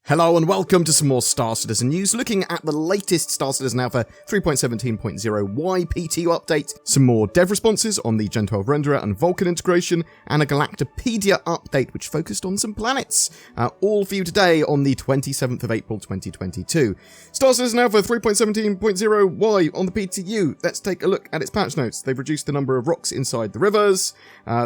Hello and welcome to some more Star Citizen news, looking at the latest Star Citizen Alpha 3.17.0 YPTU update, some more dev responses on the Gen 12 renderer and Vulkan integration, and a Galactopedia update which focused on some planets. All for you today on the 27th of April 2022. Star Citizen Alpha 3.17.0 Y on the PTU. Let's take a look at its patch notes. They've reduced the number of rocks inside the rivers.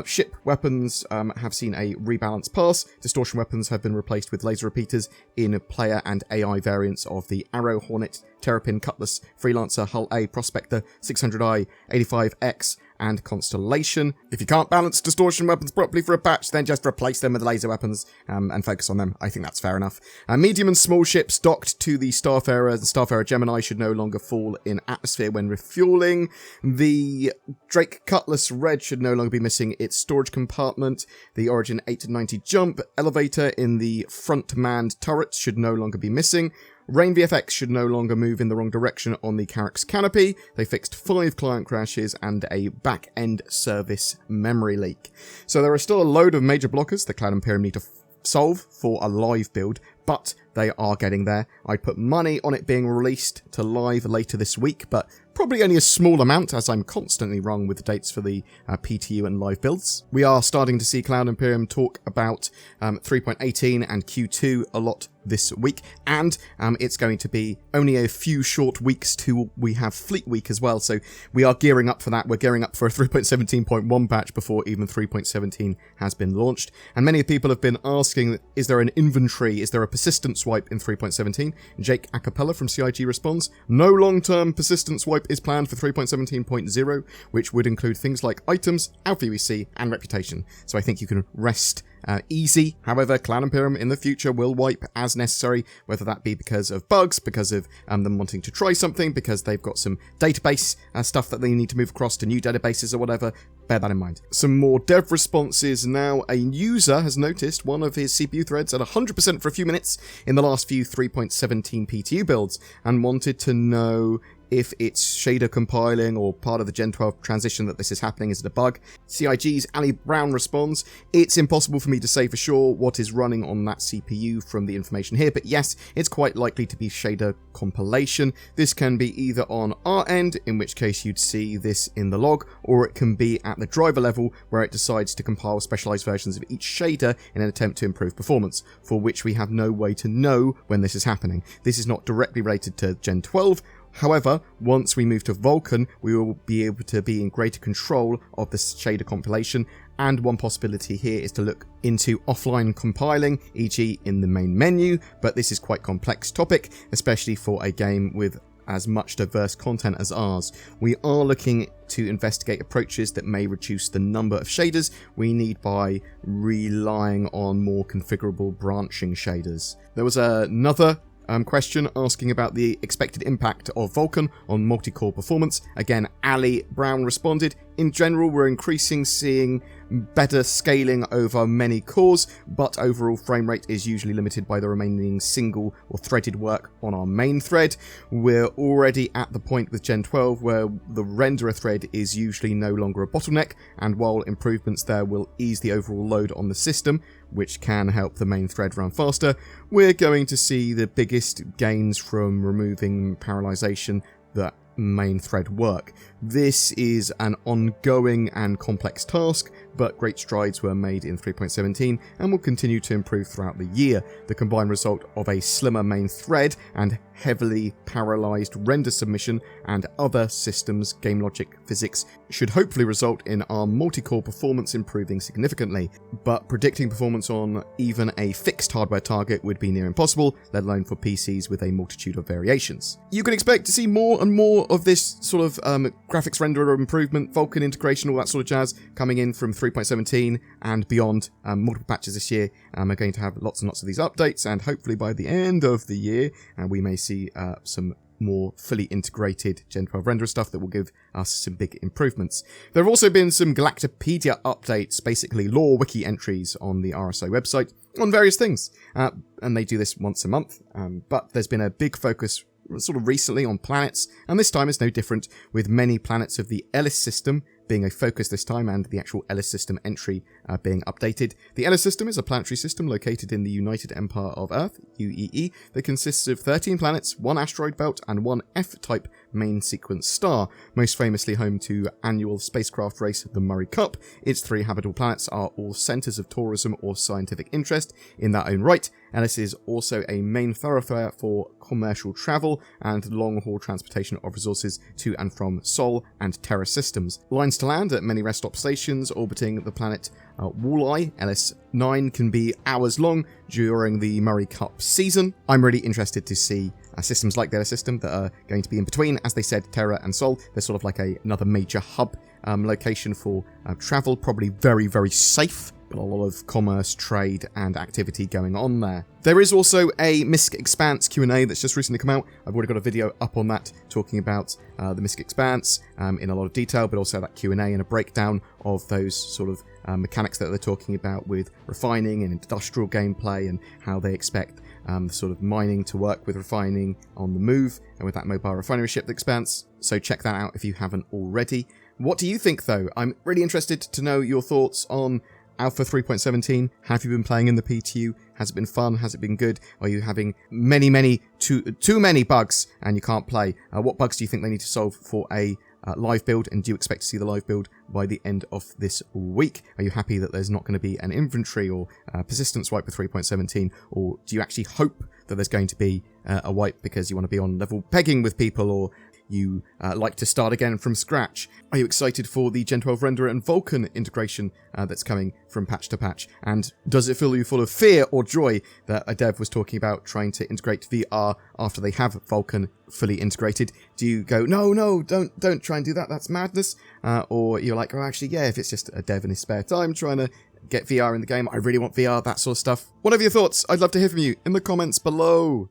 Ship weapons have seen a rebalance pass. Distortion weapons have been replaced with laser repeaters in player and AI variants of the Arrow, Hornet, Terrapin, Cutlass, Freelancer, Hull A, Prospector, 600i, 85X, and Constellation. If you can't balance distortion weapons properly for a patch, then just replace them with laser weapons and focus on them. I think that's fair enough. Medium and small ships docked to the Starfarer and Starfarer Gemini should no longer fall in atmosphere when refueling. The Drake Cutlass Red should no longer be missing its storage compartment. The Origin 890 jump elevator in the front manned turrets should no longer be missing. Rain VFX should no longer move in the wrong direction on the Carrack's canopy. They fixed 5 client crashes and a back-end service memory leak. So there are still a load of major blockers that Cloud Imperium need to solve for a live build, but they are getting there. I'd put money on it being released to live later this week, but probably only a small amount, as I'm constantly wrong with the dates for the PTU and live builds. We are starting to see Cloud Imperium talk about 3.18 and Q2 a lot this week, and it's going to be only a few short weeks till we have Fleet Week as well, so we are gearing up for that. We're gearing up for a 3.17.1 patch before even 3.17 has been launched, and many people have been asking, is there an inventory, is there a persistence wipe in 3.17? Jake Acapella from CIG responds, no long-term persistence wipe is planned for 3.17.0, which would include things like items, Alpha UEC, and reputation, so I think you can rest easy. However, Cloud Imperium in the future will wipe as necessary, whether that be because of bugs, because of them wanting to try something, because they've got some database stuff that they need to move across to new databases or whatever. Bear that in mind. Some more dev responses now. A user has noticed one of his CPU threads at 100% for a few minutes in the last few 3.17 PTU builds and wanted to know if it's shader compiling or part of the Gen 12 transition that this is happening. Is it a bug? CIG's Ali Brown responds, it's impossible for me to say for sure what is running on that CPU from the information here, but yes, it's quite likely to be shader compilation. This can be either on our end, in which case you'd see this in the log, or it can be at the driver level where it decides to compile specialized versions of each shader in an attempt to improve performance, for which we have no way to know when this is happening. This is not directly related to Gen 12, however, once we move to Vulkan, we will be able to be in greater control of the shader compilation, and one possibility here is to look into offline compiling, e.g. in the main menu, but this is quite a complex topic, especially for a game with as much diverse content as ours. We are looking to investigate approaches that may reduce the number of shaders we need by relying on more configurable branching shaders. There was another question asking about the expected impact of Vulkan on multi-core performance. Again, Ali Brown responded, in general, we're increasing seeing better scaling over many cores, but overall frame rate is usually limited by the remaining single or threaded work on our main thread. We're already at the point with Gen 12 where the renderer thread is usually no longer a bottleneck, and while improvements there will ease the overall load on the system, which can help the main thread run faster, we're going to see the biggest gains from removing parallelization that main thread work. This is an ongoing and complex task, but great strides were made in 3.17 and will continue to improve throughout the year. The combined result of a slimmer main thread and heavily parallelized render submission and other systems game logic physics should hopefully result in our multi-core performance improving significantly, but predicting performance on even a fixed hardware target would be near impossible, let alone for PCs with a multitude of variations. You can expect to see more and more of this sort of graphics renderer improvement, Vulkan integration, all that sort of jazz coming in from 3.17 and beyond. Multiple patches this year are going to have lots and lots of these updates, and hopefully by the end of the year we may see some more fully integrated Gen 12 renderer stuff that will give us some big improvements. There have also been some Galactopedia updates, basically lore wiki entries on the RSO website on various things, and they do this once a month, but there's been a big focus sort of recently on planets, and this time is no different, with many planets of the Ellis system being a focus this time, and the actual Ellis system entry being updated. The Ellis system is a planetary system located in the United Empire of Earth, UEE, that consists of 13 planets, 1 asteroid belt, and 1 F-type main sequence star, most famously home to annual spacecraft race the Murray Cup. Its 3 habitable planets are all centres of tourism or scientific interest in their own right. Ellis is also a main thoroughfare for commercial travel and long-haul transportation of resources to and from Sol and Terra systems. Lines to land at many rest stop stations orbiting the planet Walleye, Ellis 9, can be hours long during the Murray Cup season. I'm really interested to see systems like their system that are going to be in between. As they said, Terra and Sol, they're sort of like another major hub location for travel, probably very, very safe, but a lot of commerce, trade, and activity going on there. There is also a Mysk Expanse Q&A that's just recently come out. I've already got a video up on that talking about the Mysk Expanse in a lot of detail, but also that Q&A and a breakdown of those sort of mechanics that they're talking about with refining and industrial gameplay and how they expect the sort of mining to work with refining on the move and with that mobile refinery ship Expanse. So check that out if you haven't already. What do you think, though? I'm really interested to know your thoughts on Alpha 3.17. Have you been playing in the PTU? Has it been fun? Has it been good? Are you having too many bugs and you can't play? What bugs do you think they need to solve for a live build, and do you expect to see the live build by the end of this week? Are you happy that there's not going to be an inventory or persistence wipe with 3.17, or do you actually hope that there's going to be a wipe because you want to be on level pegging with people, or you like to start again from scratch? Are you excited for the Gen 12 renderer and Vulkan integration that's coming from patch to patch? And does it fill you full of fear or joy that a dev was talking about trying to integrate VR after they have Vulkan fully integrated? Do you go, no, don't try and do that, that's madness? Or you're like, oh, actually, yeah, if it's just a dev in his spare time trying to get VR in the game, I really want VR, that sort of stuff. What are your thoughts? I'd love to hear from you in the comments below.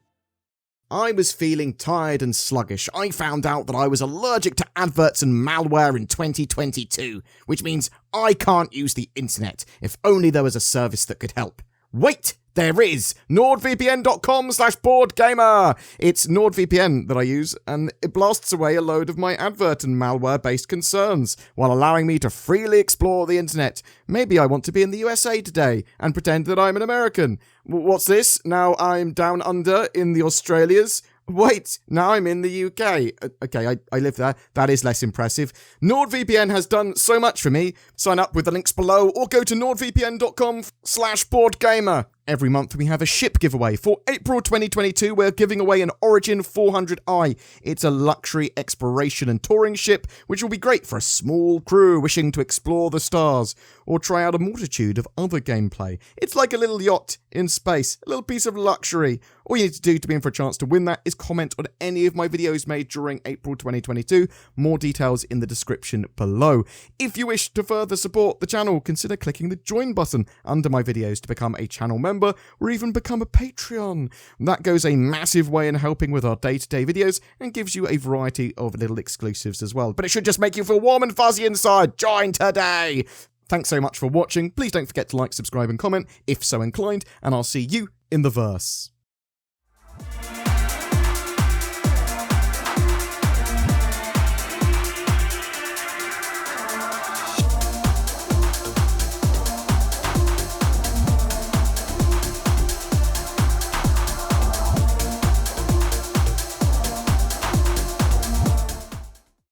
I was feeling tired and sluggish. I found out that I was allergic to adverts and malware in 2022, which means I can't use the internet. If only there was a service that could help. Wait! There is! NordVPN.com/BoredGamer! It's NordVPN that I use, and it blasts away a load of my advert and malware-based concerns, while allowing me to freely explore the internet. Maybe I want to be in the USA today, and pretend that I'm an American. What's this? Now I'm down under in the Australias? Wait, now I'm in the UK. Okay, I live there. That is less impressive. NordVPN has done so much for me. Sign up with the links below or go to nordvpn.com/BoredGamer. Every month we have a ship giveaway. For April 2022, we're giving away an Origin 400i. It's a luxury exploration and touring ship, which will be great for a small crew wishing to explore the stars or try out a multitude of other gameplay. It's like a little yacht in space, a little piece of luxury. All you need to do to be in for a chance to win that is comment on any of my videos made during April 2022. More details in the description below. If you wish to further support the channel, consider clicking the join button under my videos to become a channel member or even become a Patreon. That goes a massive way in helping with our day-to-day videos and gives you a variety of little exclusives as well. But it should just make you feel warm and fuzzy inside. Join today! Thanks so much for watching. Please don't forget to like, subscribe and comment if so inclined, and I'll see you in the verse.